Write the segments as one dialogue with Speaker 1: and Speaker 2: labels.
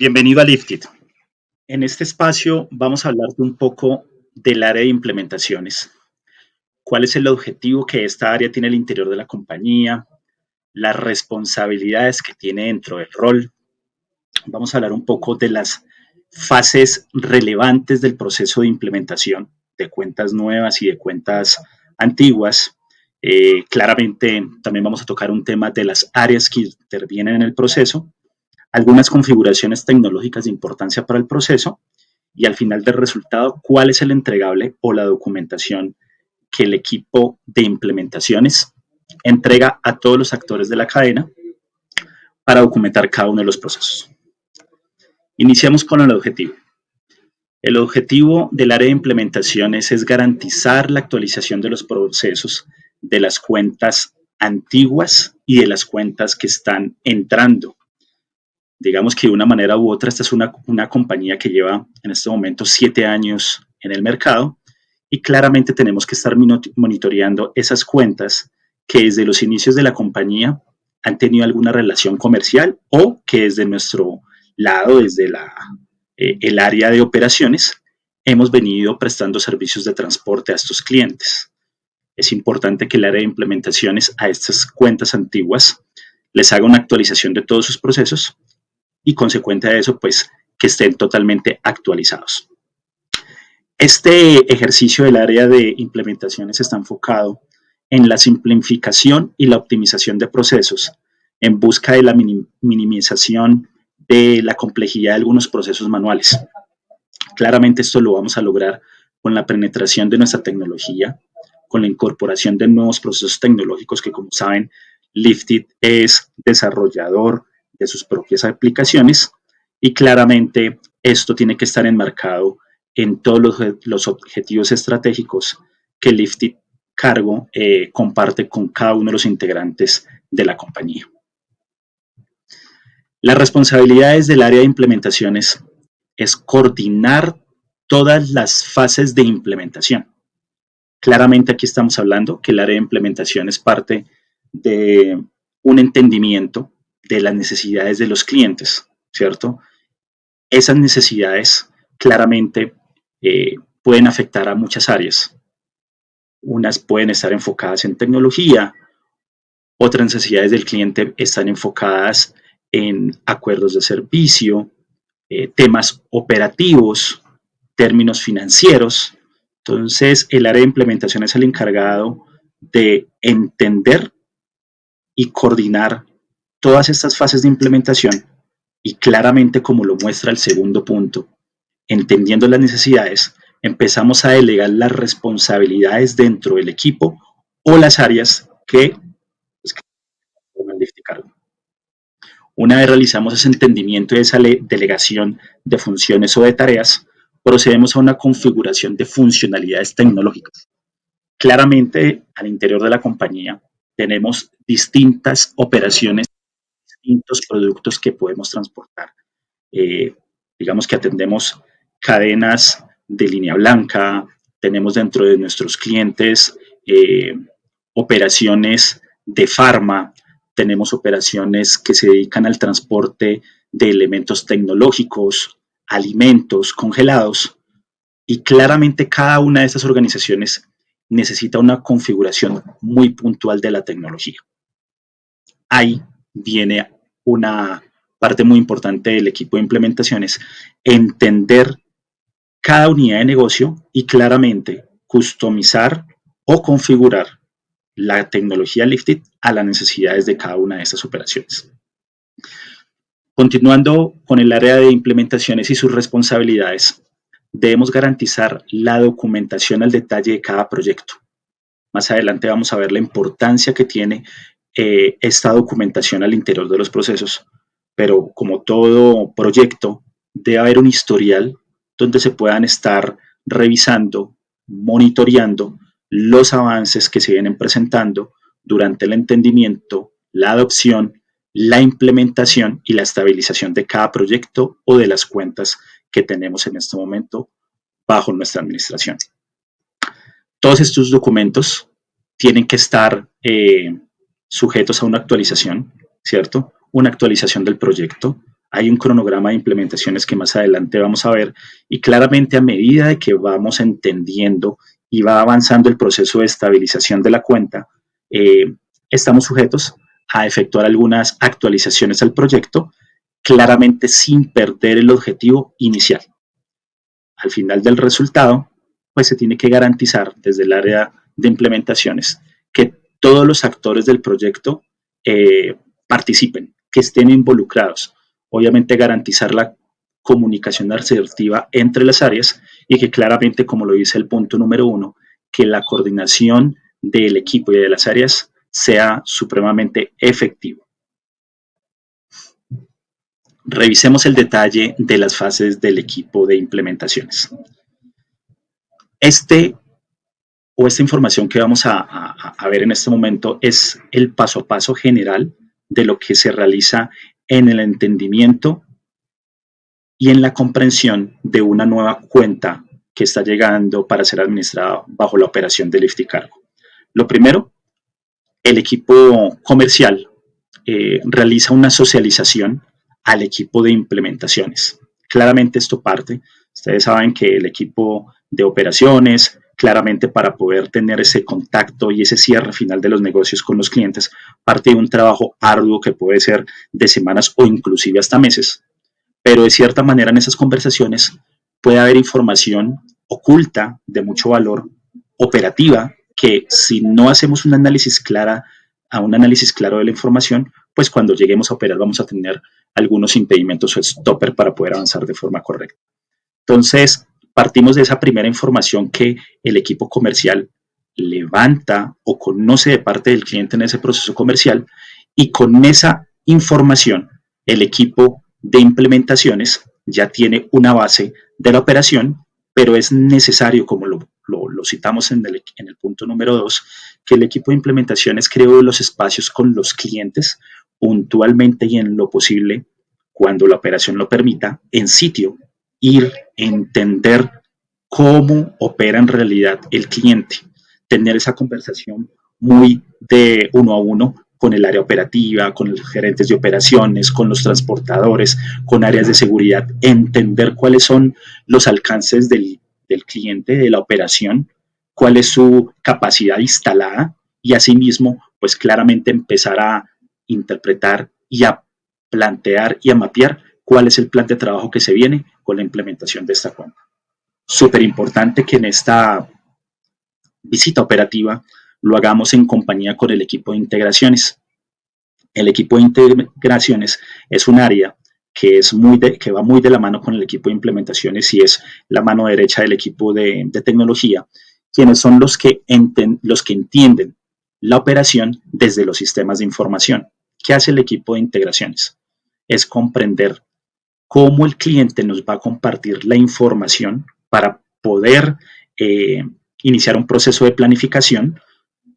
Speaker 1: Bienvenido a Lifted. En este espacio vamos a hablar un poco del área de implementaciones. ¿Cuál es el objetivo que esta área tiene al interior de la compañía? Las responsabilidades que tiene dentro del rol. Vamos a hablar un poco de las fases relevantes del proceso de implementación de cuentas nuevas y de cuentas antiguas. Claramente también vamos a tocar un tema de las áreas que intervienen en el proceso, algunas configuraciones tecnológicas de importancia para el proceso y al final del resultado, cuál es el entregable o la documentación que el equipo de implementaciones entrega a todos los actores de la cadena para documentar cada uno de los procesos. Iniciamos con el objetivo. El objetivo del área de implementaciones es garantizar la actualización de los procesos de las cuentas antiguas y de las cuentas que están entrando. Digamos que de una manera u otra, esta es una compañía que lleva en este momento 7 años en el mercado y claramente tenemos que estar monitoreando esas cuentas que desde los inicios de la compañía han tenido alguna relación comercial o que desde nuestro lado, desde el área de operaciones, hemos venido prestando servicios de transporte a estos clientes. Es importante que el área de implementaciones a estas cuentas antiguas les haga una actualización de todos sus procesos y consecuente a eso, pues, que estén totalmente actualizados. Este ejercicio del área de implementaciones está enfocado en la simplificación y la optimización de procesos en busca de la minimización de la complejidad de algunos procesos manuales. Claramente esto lo vamos a lograr con la penetración de nuestra tecnología, con la incorporación de nuevos procesos tecnológicos que, como saben, Lifted es desarrollador de sus propias aplicaciones y claramente esto tiene que estar enmarcado en todos los objetivos estratégicos que Lifted Cargo comparte con cada uno de los integrantes de la compañía. Las responsabilidades del área de implementaciones es coordinar todas las fases de implementación. Claramente aquí estamos hablando que el área de implementación es parte de un entendimiento de las necesidades de los clientes, ¿cierto? Esas necesidades claramente pueden afectar a muchas áreas. Unas pueden estar enfocadas en tecnología, otras necesidades del cliente están enfocadas en acuerdos de servicio, temas operativos, términos financieros. Entonces, el área de implementación es el encargado de entender y coordinar todas estas fases de implementación y claramente, como lo muestra el segundo punto, entendiendo las necesidades, empezamos a delegar las responsabilidades dentro del equipo o las áreas que forman Lifted Cargo. Una vez realizamos ese entendimiento y esa delegación de funciones o de tareas, procedemos a una configuración de funcionalidades tecnológicas. Claramente, al interior de la compañía, tenemos distintas operaciones, distintos productos que podemos transportar. Digamos que atendemos cadenas de línea blanca, tenemos dentro de nuestros clientes operaciones de farma, tenemos operaciones que se dedican al transporte de elementos tecnológicos, alimentos congelados, y claramente cada una de estas organizaciones necesita una configuración muy puntual de la tecnología. Ahí viene una parte muy importante del equipo de implementaciones, entender cada unidad de negocio y claramente customizar o configurar la tecnología Lifted a las necesidades de cada una de estas operaciones. Continuando con el área de implementaciones y sus responsabilidades, debemos garantizar la documentación al detalle de cada proyecto. Más adelante vamos a ver la importancia que tiene esta documentación al interior de los procesos, pero como todo proyecto, debe haber un historial donde se puedan estar revisando, monitoreando los avances que se vienen presentando durante el entendimiento, la adopción, la implementación y la estabilización de cada proyecto o de las cuentas que tenemos en este momento bajo nuestra administración. Todos estos documentos tienen que estar sujetos a una actualización, ¿cierto? Una actualización del proyecto, Hay un cronograma de implementaciones que más adelante vamos a ver y claramente a medida de que vamos entendiendo y va avanzando el proceso de estabilización de la cuenta, estamos sujetos a efectuar algunas actualizaciones al proyecto, claramente sin perder el objetivo inicial. Al final del resultado, pues se tiene que garantizar desde el área de implementaciones que todos los actores del proyecto participen, que estén involucrados. Obviamente garantizar la comunicación asertiva entre las áreas y que claramente, como lo dice el punto número 1, que la coordinación del equipo y de las áreas sea supremamente efectivo. Revisemos el detalle de las fases del equipo de implementaciones. Esta información que vamos a ver en este momento es el paso a paso general de lo que se realiza en el entendimiento y en la comprensión de una nueva cuenta que está llegando para ser administrada bajo la operación de Lift y Cargo. Lo primero, el equipo comercial realiza una socialización al equipo de implementaciones. Claramente esto parte, ustedes saben que el equipo de operaciones, claramente para poder tener ese contacto y ese cierre final de los negocios con los clientes, parte de un trabajo arduo que puede ser de semanas o inclusive hasta meses, pero de cierta manera en esas conversaciones puede haber información oculta de mucho valor operativa que si no hacemos un análisis claro de la información, pues cuando lleguemos a operar vamos a tener algunos impedimentos o stopper para poder avanzar de forma correcta. Entonces, partimos de esa primera información que el equipo comercial levanta o conoce de parte del cliente en ese proceso comercial y con esa información el equipo de implementaciones ya tiene una base de la operación, pero es necesario, como lo citamos en el punto número 2, que el equipo de implementaciones cree los espacios con los clientes puntualmente y en lo posible, cuando la operación lo permita, en sitio, ir, entender cómo opera en realidad el cliente, tener esa conversación muy de uno a uno con el área operativa, con los gerentes de operaciones, con los transportadores, con áreas de seguridad, entender cuáles son los alcances del cliente, de la operación, cuál es su capacidad instalada y asimismo, pues claramente empezar a interpretar y a plantear y a mapear cuál es el plan de trabajo que se viene con la implementación de esta cuenta. Súper importante que en esta visita operativa lo hagamos en compañía con el equipo de integraciones. El equipo de integraciones es un área que va muy de la mano con el equipo de implementaciones y es la mano derecha del equipo de tecnología, quienes son los que entienden la operación desde los sistemas de información. ¿Qué hace el equipo de integraciones? Es comprender cómo el cliente nos va a compartir la información para poder iniciar un proceso de planificación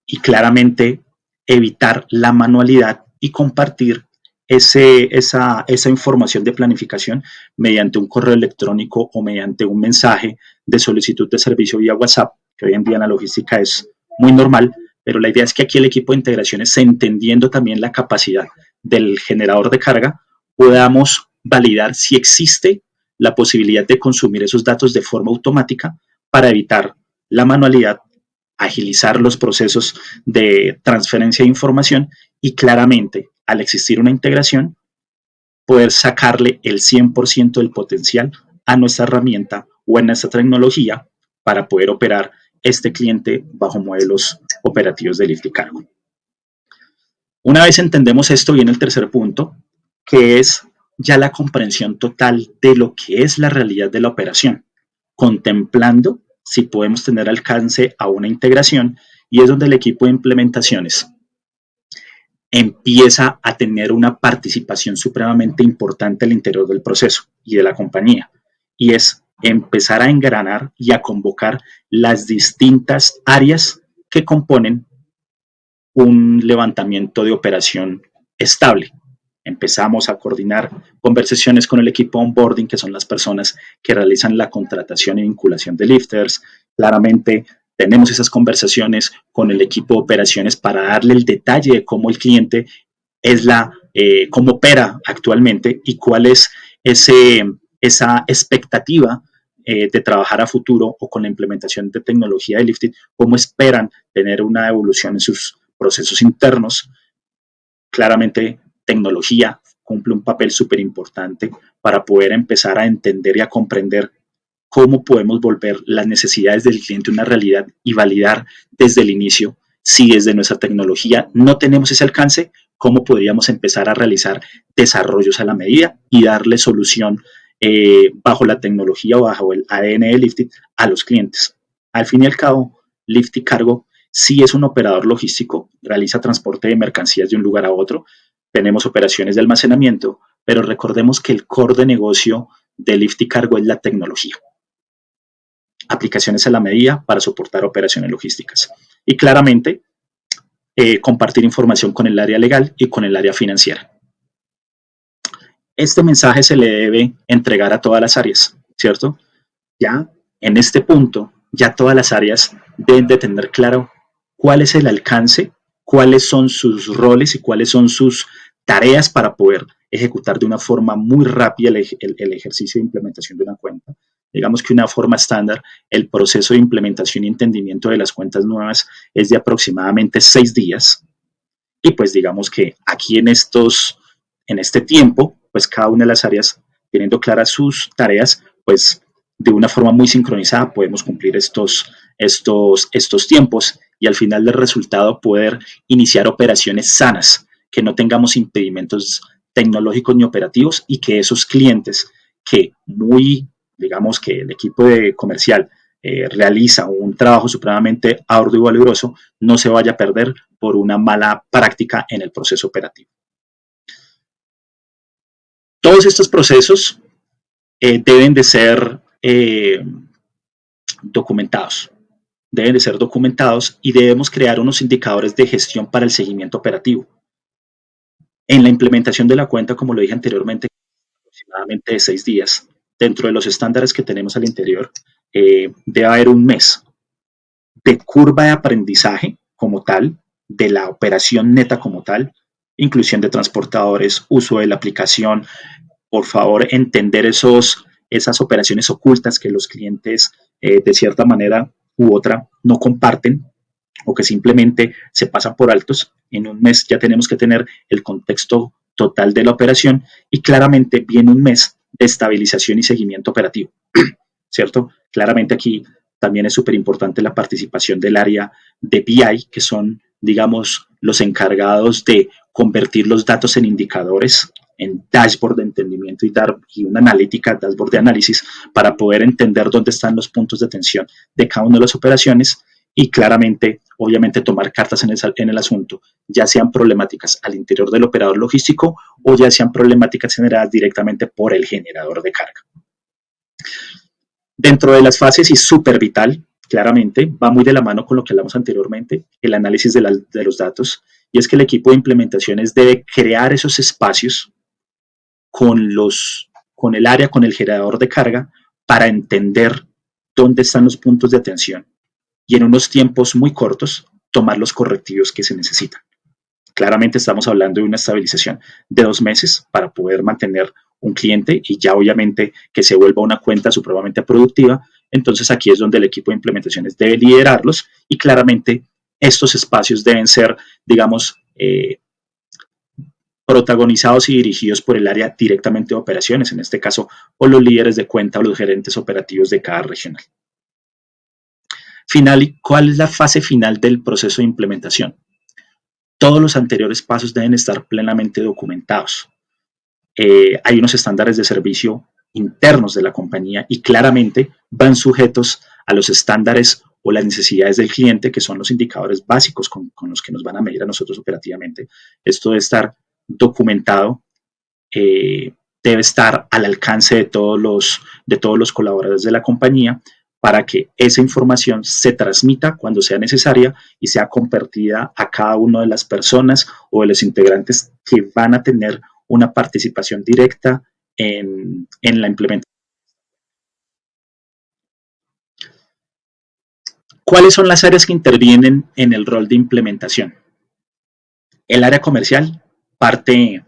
Speaker 1: y claramente evitar la manualidad y compartir esa información de planificación mediante un correo electrónico o mediante un mensaje de solicitud de servicio vía WhatsApp, que hoy en día en la logística es muy normal, pero la idea es que aquí el equipo de integraciones, entendiendo también la capacidad del generador de carga, podamos validar si existe la posibilidad de consumir esos datos de forma automática para evitar la manualidad, agilizar los procesos de transferencia de información y claramente, al existir una integración, poder sacarle el 100% del potencial a nuestra herramienta o a nuestra tecnología para poder operar este cliente bajo modelos operativos de Lift y Cargo. Una vez entendemos esto, viene el tercer punto, que es ya la comprensión total de lo que es la realidad de la operación, contemplando si podemos tener alcance a una integración, y es donde el equipo de implementaciones empieza a tener una participación supremamente importante al interior del proceso y de la compañía, y es empezar a engranar y a convocar las distintas áreas que componen un levantamiento de operación estable. Empezamos a coordinar conversaciones con el equipo onboarding, que son las personas que realizan la contratación y vinculación de lifters. Claramente tenemos esas conversaciones con el equipo de operaciones para darle el detalle de cómo el cliente es cómo opera actualmente y cuál es esa expectativa de trabajar a futuro o con la implementación de tecnología de Lifted, cómo esperan tener una evolución en sus procesos internos. Claramente, tecnología cumple un papel súper importante para poder empezar a entender y a comprender cómo podemos volver las necesidades del cliente una realidad y validar desde el inicio si desde nuestra tecnología no tenemos ese alcance, cómo podríamos empezar a realizar desarrollos a la medida y darle solución bajo la tecnología o bajo el ADN de Lifted a los clientes. Al fin y al cabo, Lifted Cargo sí es un operador logístico, realiza transporte de mercancías de un lugar a otro, tenemos operaciones de almacenamiento, pero recordemos que el core de negocio de Lifted Cargo es la tecnología. Aplicaciones a la medida para soportar operaciones logísticas. Y claramente, compartir información con el área legal y con el área financiera. Este mensaje se le debe entregar a todas las áreas, ¿cierto? Ya en este punto, ya todas las áreas deben de tener claro cuál es el alcance, cuáles son sus roles y cuáles son sus tareas para poder ejecutar de una forma muy rápida el ejercicio de implementación de una cuenta. Digamos que una forma estándar, el proceso de implementación y entendimiento de las cuentas nuevas es de aproximadamente 6 días. Y pues digamos que aquí en este tiempo, pues cada una de las áreas, teniendo claras sus tareas, pues de una forma muy sincronizada podemos cumplir estos tiempos y al final del resultado poder iniciar operaciones sanas, que no tengamos impedimentos tecnológicos ni operativos y que esos clientes que digamos que el equipo de comercial realiza un trabajo supremamente arduo y valioso, no se vaya a perder por una mala práctica en el proceso operativo. Todos estos procesos deben de ser documentados. Deben de ser documentados y debemos crear unos indicadores de gestión para el seguimiento operativo. En la implementación de la cuenta, como lo dije anteriormente, aproximadamente de 6 días, dentro de los estándares que tenemos al interior, debe haber un mes de curva de aprendizaje como tal, de la operación neta como tal, inclusión de transportadores, uso de la aplicación, por favor entender esas operaciones ocultas que los clientes de cierta manera u otra no comparten o que simplemente se pasan por altos. En un mes ya tenemos que tener el contexto total de la operación y claramente viene un mes de estabilización y seguimiento operativo, ¿cierto? Claramente aquí también es súper importante la participación del área de BI, que son, digamos, los encargados de convertir los datos en indicadores, en dashboard de entendimiento y una analítica, dashboard de análisis, para poder entender dónde están los puntos de tensión de cada una de las operaciones y claramente, obviamente, tomar cartas en el asunto, ya sean problemáticas al interior del operador logístico o ya sean problemáticas generadas directamente por el generador de carga. Dentro de las fases y súper vital, claramente, va muy de la mano con lo que hablamos anteriormente, el análisis de los datos, y es que el equipo de implementaciones debe crear esos espacios con el área, con el generador de carga, para entender dónde están los puntos de atención y en unos tiempos muy cortos tomar los correctivos que se necesitan. Claramente estamos hablando de una estabilización de 2 meses para poder mantener un cliente y ya obviamente que se vuelva una cuenta supremamente productiva. Entonces aquí es donde el equipo de implementaciones debe liderarlos y claramente estos espacios deben ser, digamos, protagonizados y dirigidos por el área directamente de operaciones, en este caso, o los líderes de cuenta o los gerentes operativos de cada regional. ¿Cuál es la fase final del proceso de implementación? Todos los anteriores pasos deben estar plenamente documentados. Hay unos estándares de servicio internos de la compañía y claramente van sujetos a los estándares o las necesidades del cliente, que son los indicadores básicos con los que nos van a medir a nosotros operativamente. Esto debe estar documentado, debe estar al alcance de todos los colaboradores de la compañía para que esa información se transmita cuando sea necesaria y sea compartida a cada una de las personas o de los integrantes que van a tener una participación directa en la implementación. ¿Cuáles son las áreas que intervienen en el rol de implementación? El área comercial Parte,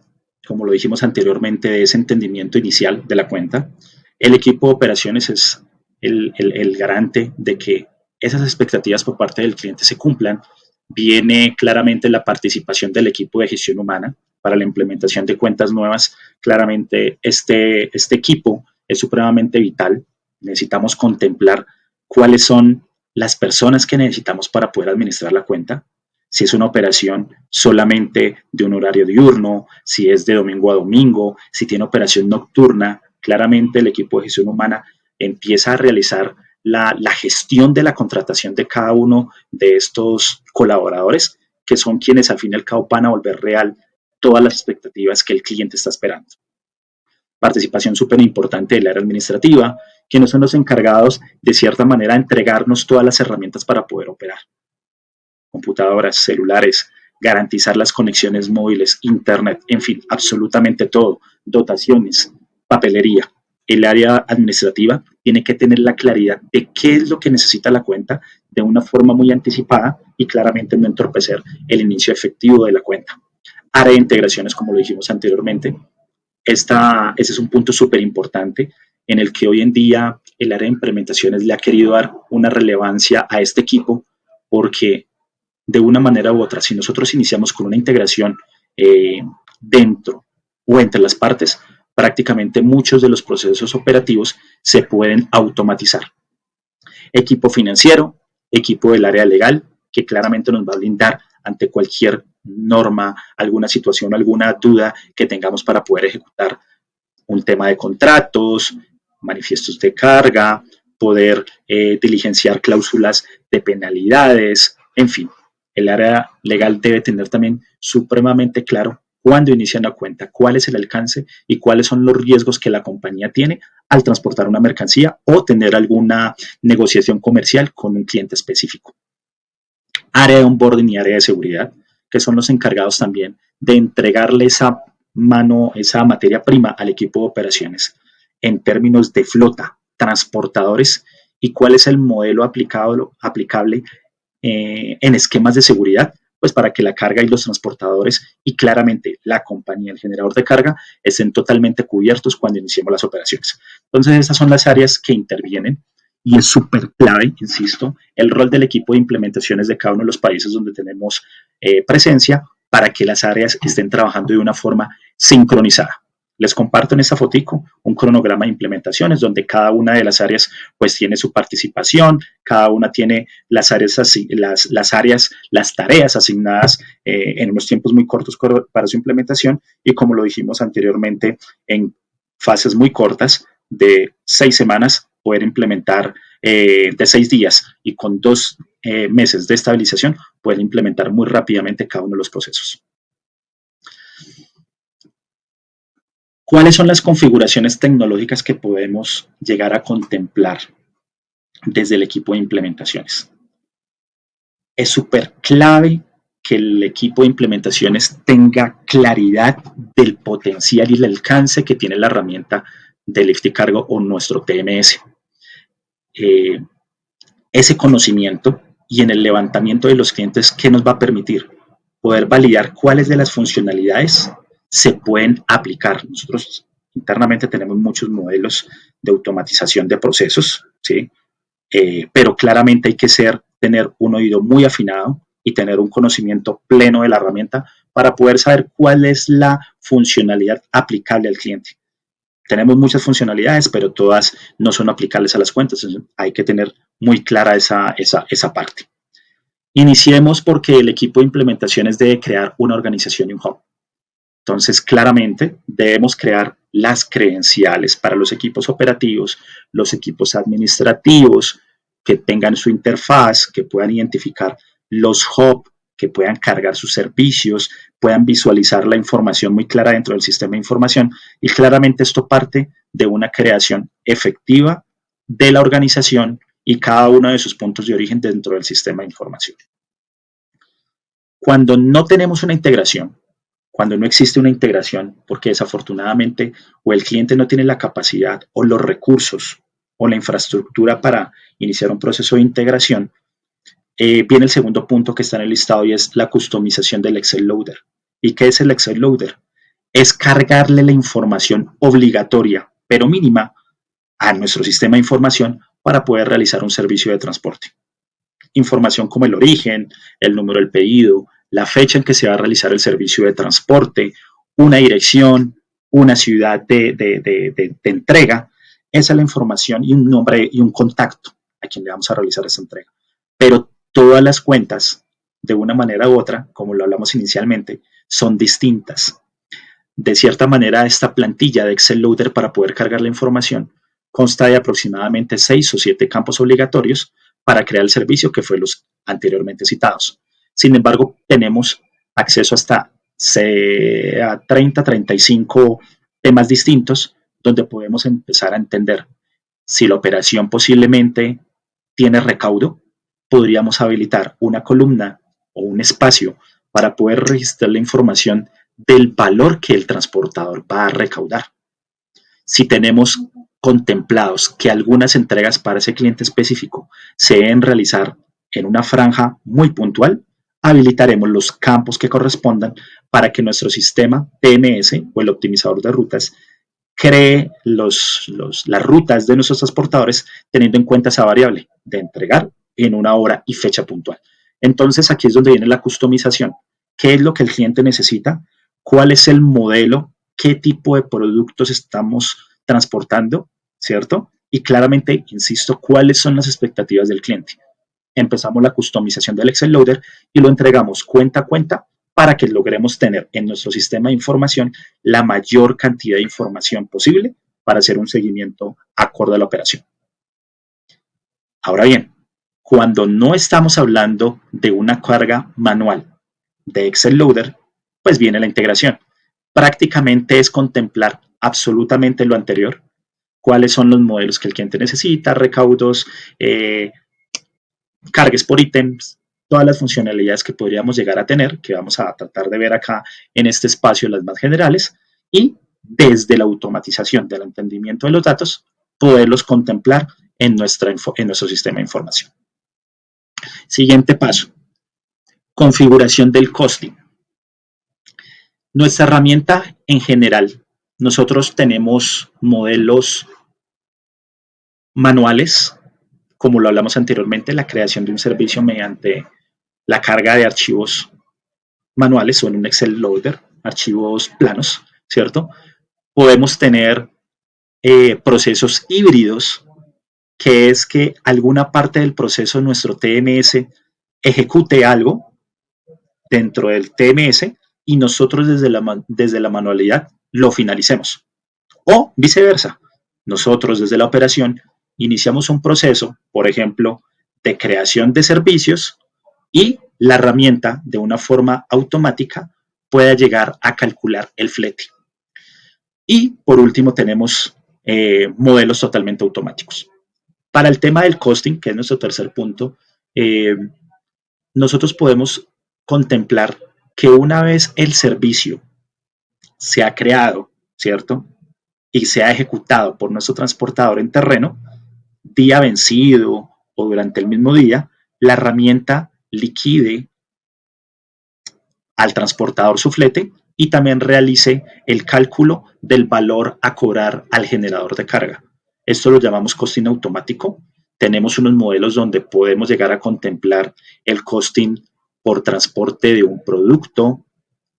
Speaker 1: como lo dijimos anteriormente, de ese entendimiento inicial de la cuenta. El equipo de operaciones es el garante de que esas expectativas por parte del cliente se cumplan. Viene claramente la participación del equipo de gestión humana para la implementación de cuentas nuevas. Claramente este equipo es supremamente vital. Necesitamos contemplar cuáles son las personas que necesitamos para poder administrar la cuenta, si es una operación solamente de un horario diurno, si es de domingo a domingo, si tiene operación nocturna. Claramente el equipo de gestión humana empieza a realizar la gestión de la contratación de cada uno de estos colaboradores, que son quienes al fin y al cabo van a volver real todas las expectativas que el cliente está esperando. Participación súper importante del área administrativa, quienes son los encargados de cierta manera de entregarnos todas las herramientas para poder operar. Computadoras, celulares, garantizar las conexiones móviles, internet, en fin, absolutamente todo, dotaciones, papelería. El área administrativa tiene que tener la claridad de qué es lo que necesita la cuenta de una forma muy anticipada y claramente no entorpecer el inicio efectivo de la cuenta. Área de integraciones, como lo dijimos anteriormente, ese es un punto súper importante en el que hoy en día el área de implementaciones le ha querido dar una relevancia a este equipo porque de una manera u otra, si nosotros iniciamos con una integración dentro o entre las partes, prácticamente muchos de los procesos operativos se pueden automatizar. Equipo financiero, equipo del área legal, que claramente nos va a blindar ante cualquier norma, alguna situación, alguna duda que tengamos para poder ejecutar un tema de contratos, manifiestos de carga, poder diligenciar cláusulas de penalidades, en fin, el área legal debe tener también supremamente claro cuándo inicia una cuenta, cuál es el alcance y cuáles son los riesgos que la compañía tiene al transportar una mercancía o tener alguna negociación comercial con un cliente específico. Área de onboarding y área de seguridad, que son los encargados también de entregarle esa esa materia prima al equipo de operaciones en términos de flota, transportadores y cuál es el modelo aplicable en esquemas de seguridad, pues para que la carga y los transportadores y claramente la compañía, el generador de carga, estén totalmente cubiertos cuando iniciemos las operaciones. Entonces, esas son las áreas que intervienen y es súper clave, insisto, el rol del equipo de implementaciones de cada uno de los países donde tenemos presencia para que las áreas estén trabajando de una forma sincronizada. Les comparto en esta fotico un cronograma de implementaciones donde cada una de las áreas pues tiene su participación, cada una tiene las áreas, las tareas asignadas en unos tiempos muy cortos para su implementación y como lo dijimos anteriormente, en fases muy cortas de 6 semanas poder implementar de 6 días y con 2 meses de estabilización poder implementar muy rápidamente cada uno de los procesos. ¿Cuáles son las configuraciones tecnológicas que podemos llegar a contemplar desde el equipo de implementaciones? Es súper clave que el equipo de implementaciones tenga claridad del potencial y el alcance que tiene la herramienta de lift y cargo o nuestro TMS. Ese conocimiento y en el levantamiento de los clientes, ¿qué nos va a permitir? Poder validar cuáles de las funcionalidades se pueden aplicar. Nosotros internamente tenemos muchos modelos de automatización de procesos, ¿sí? Pero claramente hay que tener un oído muy afinado y tener un conocimiento pleno de la herramienta para poder saber cuál es la funcionalidad aplicable al cliente. Tenemos muchas funcionalidades, pero todas no son aplicables a las cuentas. Entonces hay que tener muy clara esa parte. Iniciemos porque el equipo de implementaciones debe crear una organización y un hub. Entonces, claramente debemos crear las credenciales para los equipos operativos, los equipos administrativos, que tengan su interfaz, que puedan identificar los hubs, que puedan cargar sus servicios, puedan visualizar la información muy clara dentro del sistema de información y claramente esto parte de una creación efectiva de la organización y cada uno de sus puntos de origen dentro del sistema de información. Cuando no tenemos una integración, cuando no existe una integración, porque desafortunadamente o el cliente no tiene la capacidad o los recursos o la infraestructura para iniciar un proceso de integración, viene el segundo punto que está en el listado y es la customización del Excel Loader. ¿Y qué es el Excel Loader? Es cargarle la información obligatoria, pero mínima, a nuestro sistema de información para poder realizar un servicio de transporte. Información como el origen, el número del pedido, la fecha en que se va a realizar el servicio de transporte, una dirección, una ciudad de entrega. Esa es la información y un nombre y un contacto a quien le vamos a realizar esa entrega. Pero todas las cuentas, de una manera u otra, como lo hablamos inicialmente, son distintas. De cierta manera, esta plantilla de Excel Loader para poder cargar la información consta de aproximadamente 6 o 7 campos obligatorios para crear el servicio que fue los anteriormente citados. Sin embargo, tenemos acceso hasta a 30, 35 temas distintos donde podemos empezar a entender si la operación posiblemente tiene recaudo, podríamos habilitar una columna o un espacio para poder registrar la información del valor que el transportador va a recaudar. Si tenemos contemplados que algunas entregas para ese cliente específico se deben realizar en una franja muy puntual, habilitaremos los campos que correspondan para que nuestro sistema TMS o el optimizador de rutas cree las rutas de nuestros transportadores teniendo en cuenta esa variable de entregar en una hora y fecha puntual. Entonces aquí es donde viene la customización. ¿Qué es lo que el cliente necesita? ¿Cuál es el modelo? ¿Qué tipo de productos estamos transportando? ¿Cierto? Y claramente, insisto, ¿cuáles son las expectativas del cliente? Empezamos la customización del Excel Loader y lo entregamos cuenta a cuenta para que logremos tener en nuestro sistema de información la mayor cantidad de información posible para hacer un seguimiento acorde a la operación. Ahora bien, cuando no estamos hablando de una carga manual de Excel Loader, pues viene la integración. Prácticamente es contemplar absolutamente lo anterior, cuáles son los modelos que el cliente necesita, recaudos, cargues por ítems, todas las funcionalidades que podríamos llegar a tener, que vamos a tratar de ver acá en este espacio, las más generales, y desde la automatización del entendimiento de los datos, poderlos contemplar en nuestro sistema de información. Siguiente paso, configuración del costing. Nuestra herramienta en general, nosotros tenemos modelos manuales, como lo hablamos anteriormente, la creación de un servicio mediante la carga de archivos manuales o en un Excel Loader, archivos planos, ¿cierto? Podemos tener procesos híbridos, que es que alguna parte del proceso de nuestro TMS ejecute algo dentro del TMS y nosotros desde la manualidad lo finalicemos. O viceversa, nosotros desde la operación iniciamos un proceso, por ejemplo, de creación de servicios y la herramienta de una forma automática pueda llegar a calcular el flete. Y por último tenemos modelos totalmente automáticos. Para el tema del costing, que es nuestro tercer punto, nosotros podemos contemplar que una vez el servicio se ha creado, ¿cierto? Y se ha ejecutado por nuestro transportador en terreno, día vencido o durante el mismo día, la herramienta liquide al transportador su flete y también realice el cálculo del valor a cobrar al generador de carga. Esto lo llamamos costing automático. Tenemos unos modelos donde podemos llegar a contemplar el costing por transporte de un producto,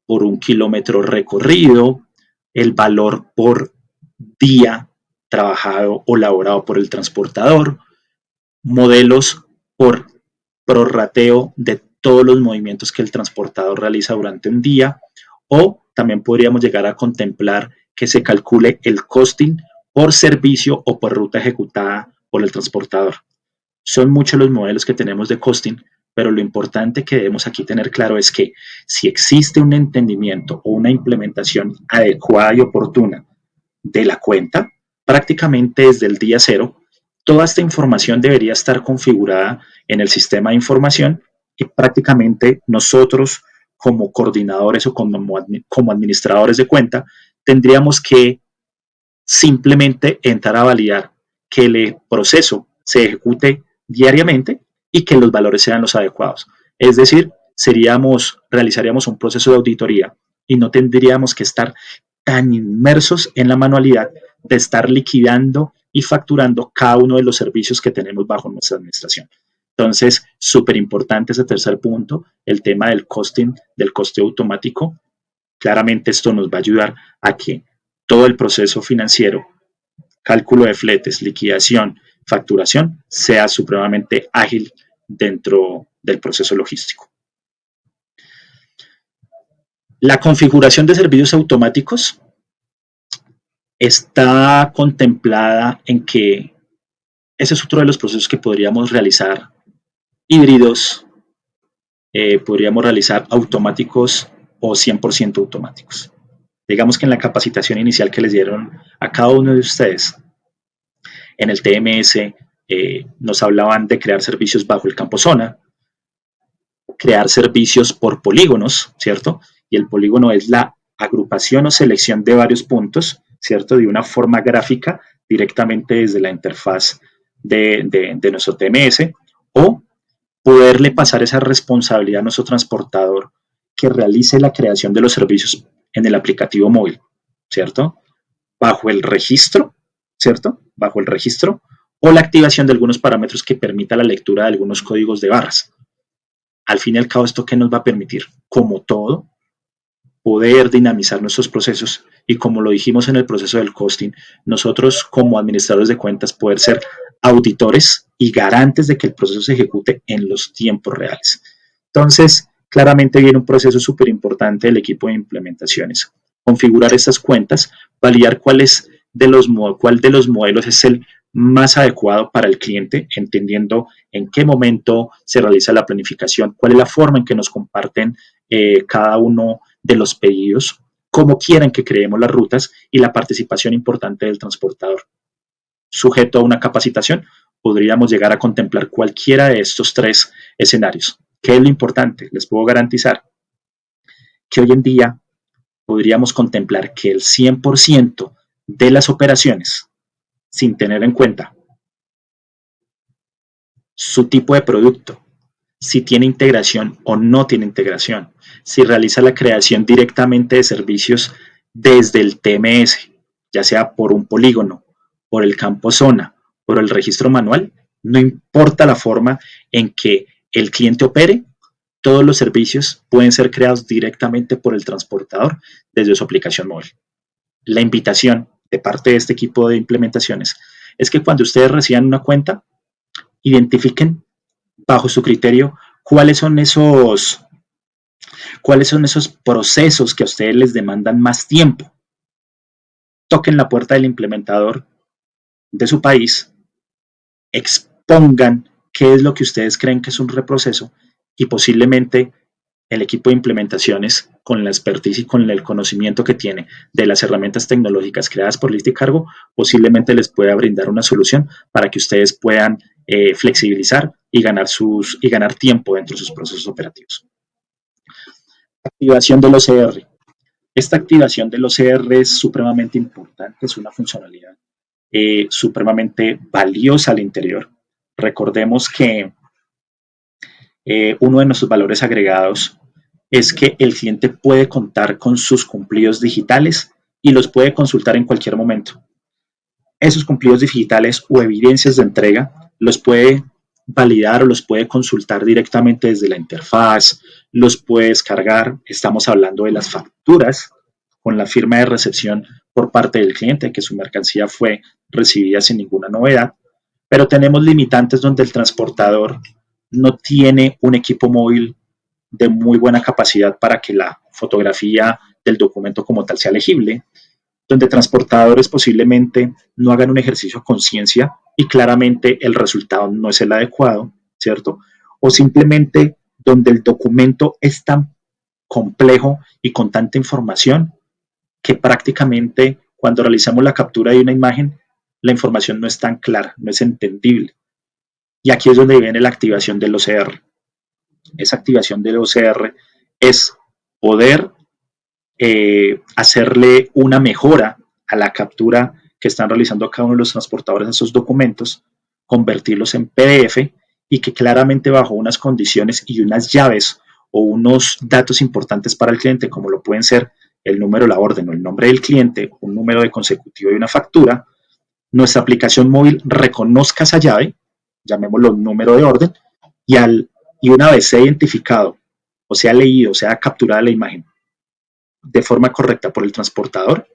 Speaker 1: por un kilómetro recorrido, el valor por día trabajado o laborado por el transportador, modelos por prorrateo de todos los movimientos que el transportador realiza durante un día, o también podríamos llegar a contemplar que se calcule el costing por servicio o por ruta ejecutada por el transportador. Son muchos los modelos que tenemos de costing, pero lo importante que debemos aquí tener claro es que si existe un entendimiento o una implementación adecuada y oportuna de la cuenta, prácticamente desde el día cero, toda esta información debería estar configurada en el sistema de información y prácticamente nosotros como coordinadores o como administradores de cuenta tendríamos que simplemente entrar a validar que el proceso se ejecute diariamente y que los valores sean los adecuados. Es decir, realizaríamos un proceso de auditoría y no tendríamos que estar tan inmersos en la manualidad de estar liquidando y facturando cada uno de los servicios que tenemos bajo nuestra administración. Entonces, súper importante ese tercer punto, el tema del costing, del coste automático. Claramente esto nos va a ayudar a que todo el proceso financiero, cálculo de fletes, liquidación, facturación, sea supremamente ágil dentro del proceso logístico. La configuración de servicios automáticos está contemplada en que ese es otro de los procesos que podríamos realizar híbridos, podríamos realizar automáticos o 100% automáticos. Digamos que en la capacitación inicial que les dieron a cada uno de ustedes en el TMS, nos hablaban de crear servicios bajo el campo zona, crear servicios por polígonos, ¿cierto? Y el polígono es la agrupación o selección de varios puntos, ¿cierto? De una forma gráfica directamente desde la interfaz de nuestro TMS, o poderle pasar esa responsabilidad a nuestro transportador que realice la creación de los servicios en el aplicativo móvil, ¿cierto? Bajo el registro, ¿cierto? Bajo el registro, o la activación de algunos parámetros que permita la lectura de algunos códigos de barras. Al fin y al cabo, ¿esto qué nos va a permitir? Como todo, poder dinamizar nuestros procesos y, como lo dijimos en el proceso del costing, nosotros como administradores de cuentas poder ser auditores y garantes de que el proceso se ejecute en los tiempos reales. Entonces, claramente viene un proceso súper importante del equipo de implementaciones. Configurar estas cuentas, validar cuál de los modelos es el más adecuado para el cliente, entendiendo en qué momento se realiza la planificación, cuál es la forma en que nos comparten cada uno de los pedidos, cómo quieren que creemos las rutas y la participación importante del transportador. Sujeto a una capacitación, podríamos llegar a contemplar cualquiera de estos tres escenarios. ¿Qué es lo importante? Les puedo garantizar que hoy en día podríamos contemplar que el 100% de las operaciones, sin tener en cuenta su tipo de producto, si tiene integración o no tiene integración, si realiza la creación directamente de servicios desde el TMS, ya sea por un polígono, por el campo zona, por el registro manual, no importa la forma en que el cliente opere, todos los servicios pueden ser creados directamente por el transportador desde su aplicación móvil. La invitación de parte de este equipo de implementaciones es que cuando ustedes reciban una cuenta, identifiquen bajo su criterio cuáles son esos procesos que a ustedes les demandan más tiempo. Toquen la puerta del implementador de su país, expongan qué es lo que ustedes creen que es un reproceso y posiblemente el equipo de implementaciones, con la expertise y con el conocimiento que tiene de las herramientas tecnológicas creadas por List y Cargo, posiblemente les pueda brindar una solución para que ustedes puedan flexibilizar y ganar tiempo dentro de sus procesos operativos. Activación del OCR. Esta activación del OCR es supremamente importante, es una funcionalidad supremamente valiosa al interior. Recordemos que uno de nuestros valores agregados es que el cliente puede contar con sus cumplidos digitales y los puede consultar en cualquier momento. Esos cumplidos digitales o evidencias de entrega los puede validar o los puede consultar directamente desde la interfaz, los puede descargar. Estamos hablando de las facturas con la firma de recepción por parte del cliente, que su mercancía fue recibida sin ninguna novedad, pero tenemos limitantes donde el transportador no tiene un equipo móvil de muy buena capacidad para que la fotografía del documento como tal sea legible, donde transportadores posiblemente no hagan un ejercicio a conciencia y claramente el resultado no es el adecuado, ¿cierto? O simplemente donde el documento es tan complejo y con tanta información que prácticamente cuando realizamos la captura de una imagen, la información no es tan clara, no es entendible. Y aquí es donde viene la activación del OCR. Esa activación del OCR es poder hacerle una mejora a la captura que están realizando cada uno de los transportadores de esos documentos, convertirlos en PDF y que claramente bajo unas condiciones y unas llaves o unos datos importantes para el cliente, como lo pueden ser el número de la orden o el nombre del cliente, un número de consecutivo y una factura, nuestra aplicación móvil reconozca esa llave, llamémoslo número de orden, y una vez sea identificado, o sea leído, o sea capturada la imagen de forma correcta por el transportador,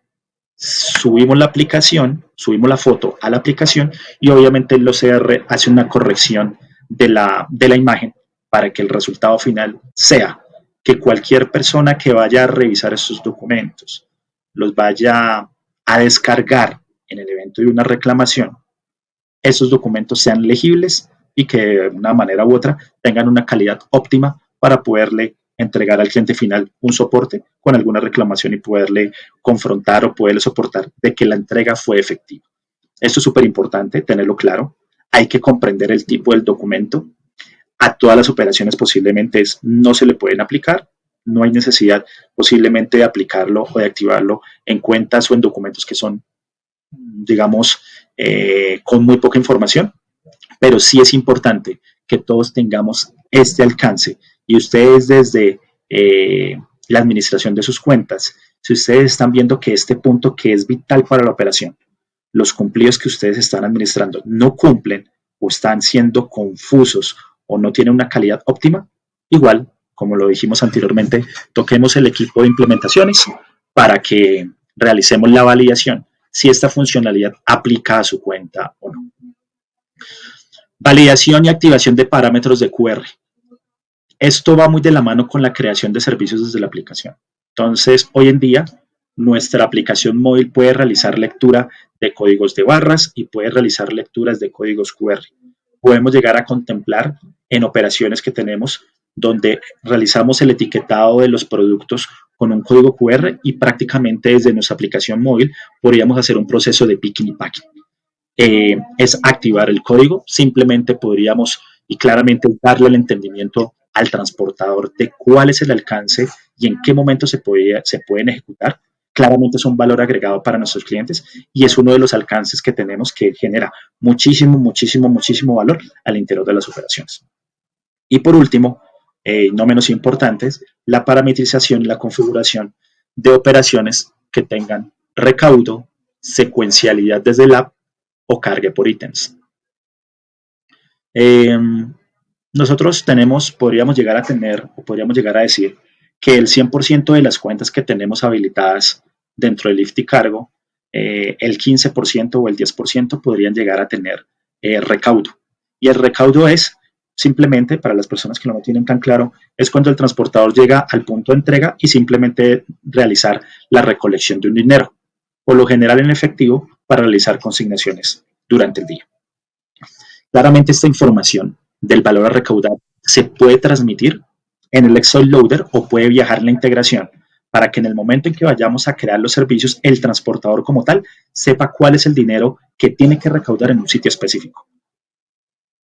Speaker 1: subimos la aplicación, subimos la foto a la aplicación y obviamente el OCR hace una corrección de la imagen para que el resultado final sea que cualquier persona que vaya a revisar estos documentos, los vaya a descargar en el evento de una reclamación, esos documentos sean legibles y que de una manera u otra tengan una calidad óptima para poderle entregar al cliente final un soporte con alguna reclamación y poderle confrontar o poderle soportar de que la entrega fue efectiva. Esto es súper importante, tenerlo claro. Hay que comprender el tipo del documento. A todas las operaciones posiblemente no se le pueden aplicar. No hay necesidad posiblemente de aplicarlo o de activarlo en cuentas o en documentos que son, digamos, con muy poca información, pero sí es importante que todos tengamos este alcance y ustedes desde la administración de sus cuentas, si ustedes están viendo que este punto que es vital para la operación, los cumplidos que ustedes están administrando no cumplen o están siendo confusos o no tienen una calidad óptima, igual, como lo dijimos anteriormente, toquemos el equipo de implementaciones para que realicemos la validación si esta funcionalidad aplica a su cuenta o no. Validación y activación de parámetros de QR. Esto va muy de la mano con la creación de servicios desde la aplicación. Entonces, hoy en día, nuestra aplicación móvil puede realizar lectura de códigos de barras y puede realizar lecturas de códigos QR. Podemos llegar a contemplar en operaciones que tenemos donde realizamos el etiquetado de los productos con un código QR y prácticamente desde nuestra aplicación móvil podríamos hacer un proceso de picking y packing. Es activar el código, simplemente podríamos y claramente darle el entendimiento al transportador de cuál es el alcance y en qué momento se pueden ejecutar. Claramente es un valor agregado para nuestros clientes y es uno de los alcances que tenemos que genera muchísimo, muchísimo, muchísimo valor al interior de las operaciones. Y por último, no menos importantes, la parametrización y la configuración de operaciones que tengan recaudo, secuencialidad desde el app o cargue por ítems. Nosotros podríamos llegar a tener, o podríamos llegar a decir, que el 100% de las cuentas que tenemos habilitadas dentro del Lyft y Cargo, el 15% o el 10% podrían llegar a tener recaudo. Y el recaudo es simplemente, para las personas que no lo tienen tan claro, es cuando el transportador llega al punto de entrega y simplemente realizar la recolección de un dinero, por lo general en efectivo, para realizar consignaciones durante el día. Claramente esta información del valor a recaudar se puede transmitir en el Excel Loader o puede viajar en la integración para que en el momento en que vayamos a crear los servicios, el transportador como tal sepa cuál es el dinero que tiene que recaudar en un sitio específico.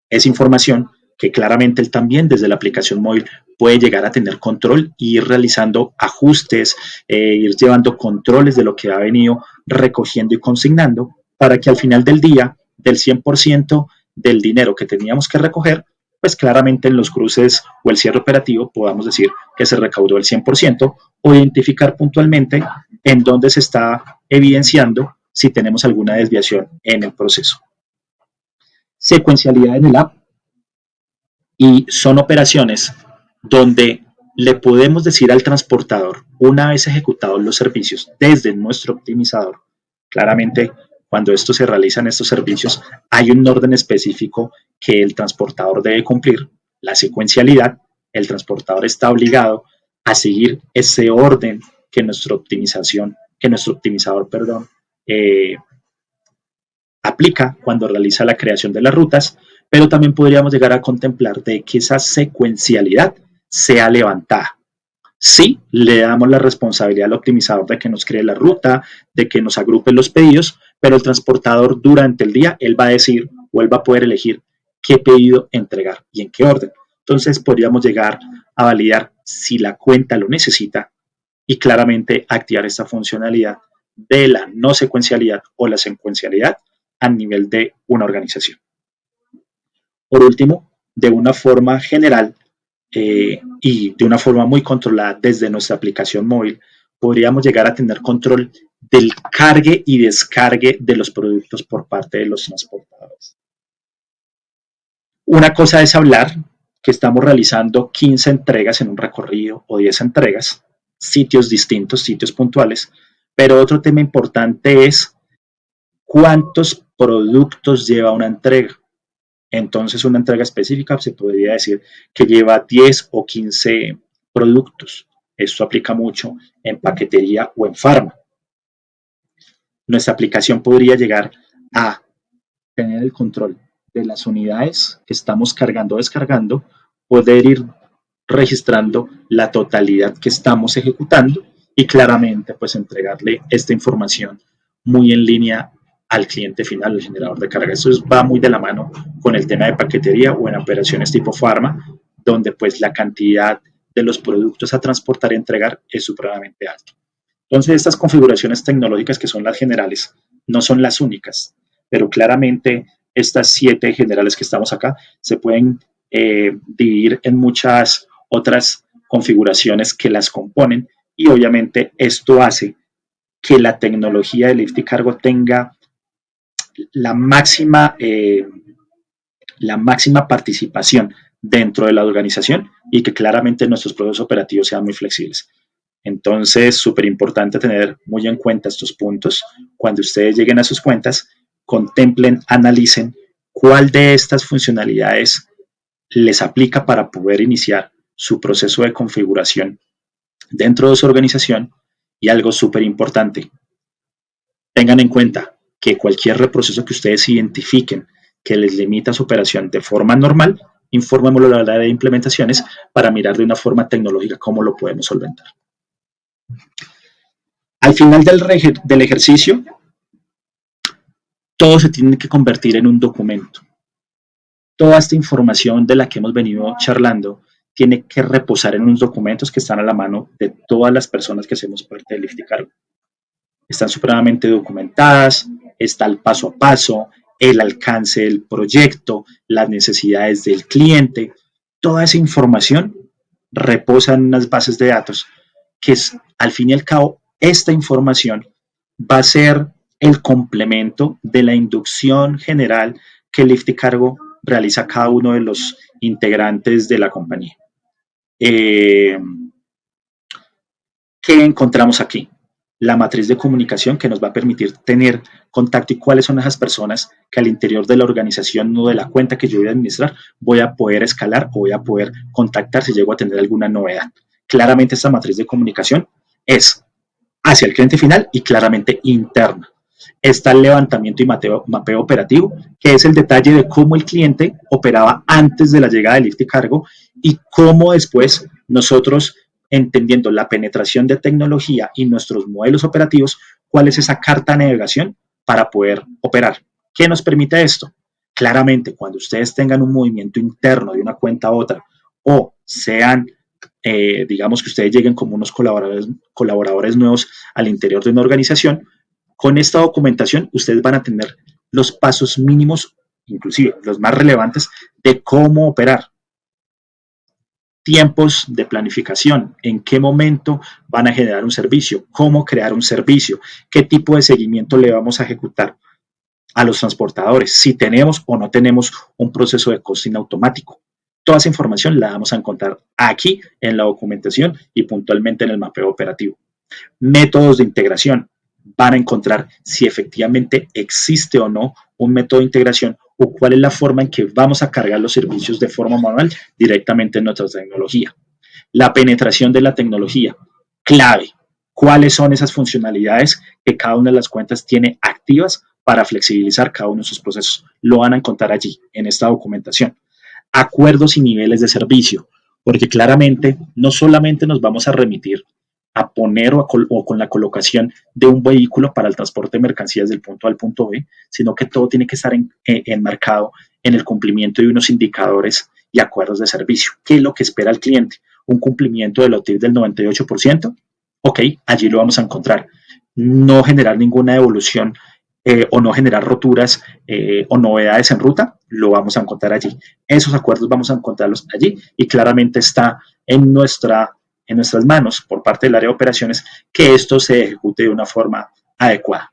Speaker 1: Es información que claramente él también desde la aplicación móvil puede llegar a tener control e ir realizando ajustes, ir llevando controles de lo que ha venido recogiendo y consignando para que al final del día, del 100% del dinero que teníamos que recoger, pues claramente en los cruces o el cierre operativo podamos decir que se recaudó el 100% o identificar puntualmente en dónde se está evidenciando si tenemos alguna desviación en el proceso. Secuencialidad en el app y son operaciones donde le podemos decir al transportador, una vez ejecutados los servicios desde nuestro optimizador, claramente cuando esto se realizan estos servicios, hay un orden específico que el transportador debe cumplir, la secuencialidad, el transportador está obligado a seguir ese orden que nuestro optimizador, aplica cuando realiza la creación de las rutas, pero también podríamos llegar a contemplar de que esa secuencialidad sea levantada. Sí, le damos la responsabilidad al optimizador de que nos cree la ruta, de que nos agrupe los pedidos, pero el transportador durante el día, él va a decir o él va a poder elegir qué pedido entregar y en qué orden. Entonces podríamos llegar a validar si la cuenta lo necesita y claramente activar esta funcionalidad de la no secuencialidad o la secuencialidad a nivel de una organización. Por último, de una forma general, y de una forma muy controlada desde nuestra aplicación móvil, podríamos llegar a tener control del cargue y descargue de los productos por parte de los transportadores. Una cosa es hablar que estamos realizando 15 entregas en un recorrido o 10 entregas, sitios distintos, sitios puntuales, pero otro tema importante es cuántos productos lleva una entrega. Entonces, una entrega específica se podría decir que lleva 10 o 15 productos. Esto aplica mucho en paquetería o en farma. Nuestra aplicación podría llegar a tener el control de las unidades que estamos cargando o descargando, poder ir registrando la totalidad que estamos ejecutando y claramente pues entregarle esta información muy en línea al cliente final, al generador de carga. Eso va muy de la mano con el tema de paquetería o en operaciones tipo farma, donde pues la cantidad de los productos a transportar y entregar es supremamente alta. Entonces, estas configuraciones tecnológicas que son las generales no son las únicas, pero claramente estas 7 generales que estamos acá se pueden dividir en muchas otras configuraciones que las componen y obviamente esto hace que la tecnología de lift y cargo tenga la máxima participación dentro de la organización y que claramente nuestros procesos operativos sean muy flexibles. Entonces, súper importante tener muy en cuenta estos puntos. Cuando ustedes lleguen a sus cuentas, contemplen, analicen cuál de estas funcionalidades les aplica para poder iniciar su proceso de configuración dentro de su organización. Y algo súper importante, tengan en cuenta que cualquier reproceso que ustedes identifiquen que les limita su operación de forma normal, informémoslo a la área de implementaciones para mirar de una forma tecnológica cómo lo podemos solventar. Al final del ejercicio, todo se tiene que convertir en un documento. Toda esta información de la que hemos venido charlando tiene que reposar en unos documentos que están a la mano de todas las personas que hacemos parte del Lift y Cargo. Están supremamente documentadas, está el paso a paso, el alcance del proyecto, las necesidades del cliente. Toda esa información reposa en unas bases de datos que es, al fin y al cabo, esta información va a ser el complemento de la inducción general que Lift y Cargo realiza a cada uno de los integrantes de la compañía. ¿Qué encontramos aquí? La matriz de comunicación que nos va a permitir tener contacto y cuáles son esas personas que al interior de la organización o de la cuenta que yo voy a administrar voy a poder escalar o voy a poder contactar si llego a tener alguna novedad. Claramente esta matriz de comunicación es hacia el cliente final y claramente interna. Está el levantamiento y mapeo operativo, que es el detalle de cómo el cliente operaba antes de la llegada del Lift y Cargo y cómo después nosotros, entendiendo la penetración de tecnología y nuestros modelos operativos, cuál es esa carta de navegación para poder operar. ¿Qué nos permite esto? Claramente, cuando ustedes tengan un movimiento interno de una cuenta a otra o sean digamos que ustedes lleguen como unos colaboradores nuevos al interior de una organización, con esta documentación ustedes van a tener los pasos mínimos, inclusive los más relevantes, de cómo operar. Tiempos de planificación, en qué momento van a generar un servicio, cómo crear un servicio, qué tipo de seguimiento le vamos a ejecutar a los transportadores, si tenemos o no tenemos un proceso de costing automático. Toda esa información la vamos a encontrar aquí en la documentación y puntualmente en el mapeo operativo. Métodos de integración. Van a encontrar si efectivamente existe o no un método de integración o cuál es la forma en que vamos a cargar los servicios de forma manual directamente en nuestra tecnología. La penetración de la tecnología. Clave. ¿Cuáles son esas funcionalidades que cada una de las cuentas tiene activas para flexibilizar cada uno de sus procesos? Lo van a encontrar allí, en esta documentación. Acuerdos y niveles de servicio, porque claramente no solamente nos vamos a remitir a poner o con la colocación de un vehículo para el transporte de mercancías del punto A al punto B, sino que todo tiene que estar enmarcado en el cumplimiento de unos indicadores y acuerdos de servicio. ¿Qué es lo que espera el cliente? ¿Un cumplimiento del OTIF del 98%? Ok, allí lo vamos a encontrar. No generar ninguna devolución o no generar roturas o novedades en ruta, lo vamos a encontrar allí. Esos acuerdos vamos a encontrarlos allí y claramente está en nuestras manos por parte del área de operaciones que esto se ejecute de una forma adecuada.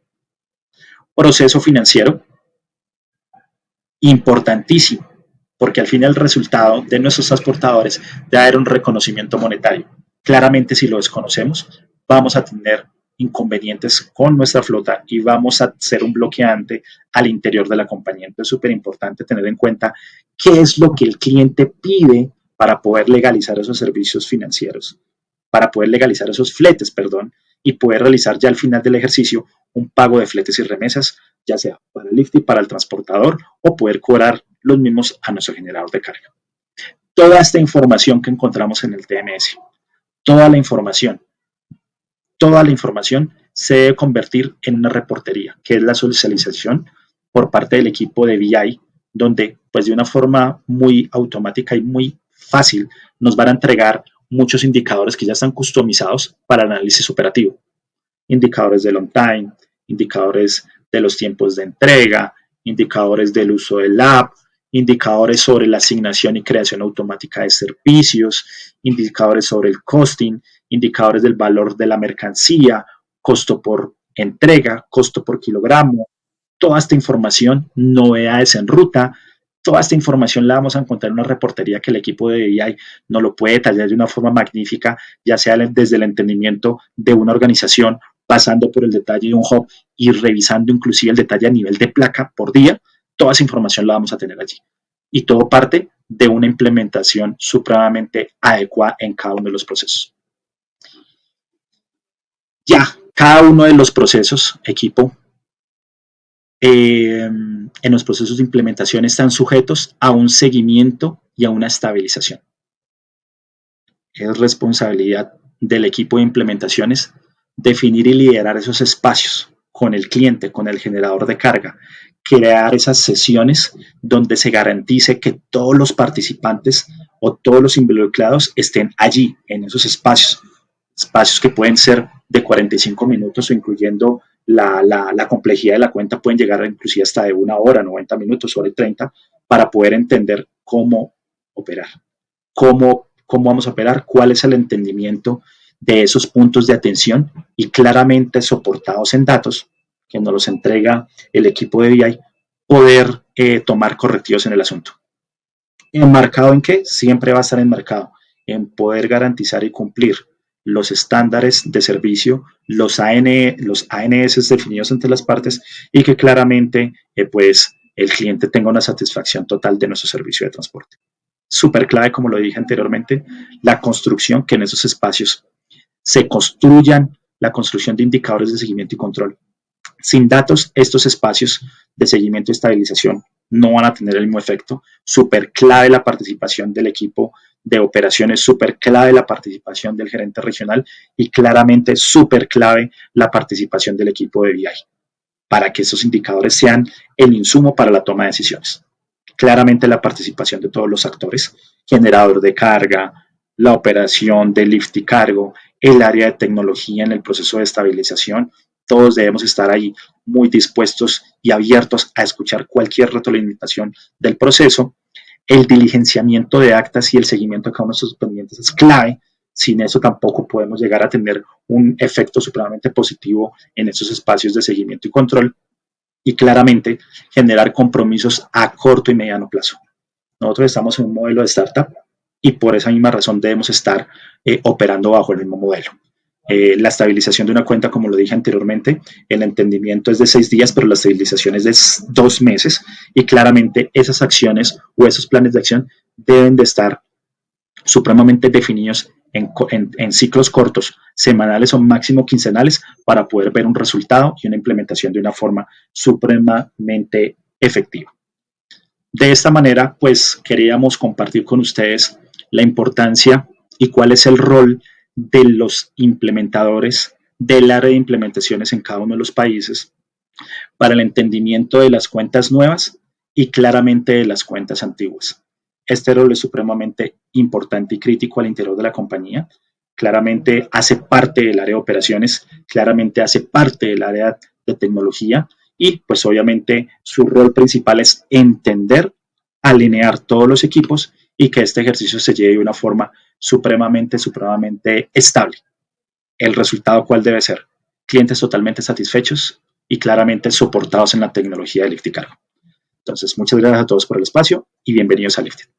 Speaker 1: Proceso financiero, importantísimo, porque al final el resultado de nuestros transportadores debe haber un reconocimiento monetario. Claramente, si lo desconocemos, vamos a tener inconvenientes con nuestra flota y vamos a ser un bloqueante al interior de la compañía. Entonces, es súper importante tener en cuenta qué es lo que el cliente pide para poder legalizar esos servicios financieros, para poder legalizar esos fletes, perdón, y poder realizar ya al final del ejercicio un pago de fletes y remesas, ya sea para el lift y para el transportador, o poder cobrar los mismos a nuestro generador de carga. Toda esta información que encontramos en el TMS, toda la información, toda la información se debe convertir en una reportería, que es la socialización por parte del equipo de BI, donde pues de una forma muy automática y muy fácil nos van a entregar muchos indicadores que ya están customizados para el análisis operativo. Indicadores del on time, indicadores de los tiempos de entrega, indicadores del uso del app, indicadores sobre la asignación y creación automática de servicios, indicadores sobre el costing, indicadores del valor de la mercancía, costo por entrega, costo por kilogramo, toda esta información, novedades en ruta, toda esta información la vamos a encontrar en una reportería que el equipo de BI nos lo puede detallar de una forma magnífica, ya sea desde el entendimiento de una organización, pasando por el detalle de un hub y revisando inclusive el detalle a nivel de placa por día, toda esa información la vamos a tener allí. Y todo parte de una implementación supremamente adecuada en cada uno de los procesos. Ya, cada uno de los procesos, equipo, en los procesos de implementación están sujetos a un seguimiento y a una estabilización. Es responsabilidad del equipo de implementaciones definir y liderar esos espacios con el cliente, con el generador de carga, crear esas sesiones donde se garantice que todos los participantes o todos los involucrados estén allí, en esos espacios, espacios que pueden ser de 45 minutos o incluyendo la complejidad de la cuenta pueden llegar inclusive hasta de 1 hora, 90 minutos, hora y 30, para poder entender cómo operar, cómo vamos a operar, cuál es el entendimiento de esos puntos de atención y claramente soportados en datos que nos los entrega el equipo de BI, poder tomar correctivos en el asunto. ¿Enmarcado en qué? Siempre va a estar enmarcado en poder garantizar y cumplir los estándares de servicio, los ANS definidos entre las partes y que claramente pues el cliente tenga una satisfacción total de nuestro servicio de transporte. Súper clave, como lo dije anteriormente, la construcción, que en esos espacios se construyan la construcción de indicadores de seguimiento y control. Sin datos, estos espacios de seguimiento y estabilización no van a tener el mismo efecto. Súper clave la participación del equipo de operaciones, súper clave la participación del gerente regional y claramente súper clave la participación del equipo de BI para que esos indicadores sean el insumo para la toma de decisiones. Claramente la participación de todos los actores, generador de carga, la operación de lift y cargo, el área de tecnología en el proceso de estabilización, todos debemos estar ahí muy dispuestos y abiertos a escuchar cualquier retroalimentación del proceso. El diligenciamiento de actas y el seguimiento de cada uno de estos pendientes es clave. Sin eso tampoco podemos llegar a tener un efecto supremamente positivo en esos espacios de seguimiento y control. Y claramente generar compromisos a corto y mediano plazo. Nosotros estamos en un modelo de startup y por esa misma razón debemos estar operando bajo el mismo modelo. La estabilización de una cuenta, como lo dije anteriormente, el entendimiento es de 6 días, pero la estabilización es de 2 meses y claramente esas acciones o esos planes de acción deben de estar supremamente definidos en ciclos cortos, semanales o máximo quincenales, para poder ver un resultado y una implementación de una forma supremamente efectiva. De esta manera, pues queríamos compartir con ustedes la importancia y cuál es el rol de los implementadores del área de implementaciones en cada uno de los países para el entendimiento de las cuentas nuevas y claramente de las cuentas antiguas. Este rol es supremamente importante y crítico al interior de la compañía. Claramente hace parte del área de operaciones, claramente hace parte del área de tecnología y pues obviamente su rol principal es entender, alinear todos los equipos y que este ejercicio se lleve de una forma supremamente estable. ¿El resultado cuál debe ser? Clientes totalmente satisfechos y claramente soportados en la tecnología de Lifted Cargo. Entonces, muchas gracias a todos por el espacio y bienvenidos a Lifted.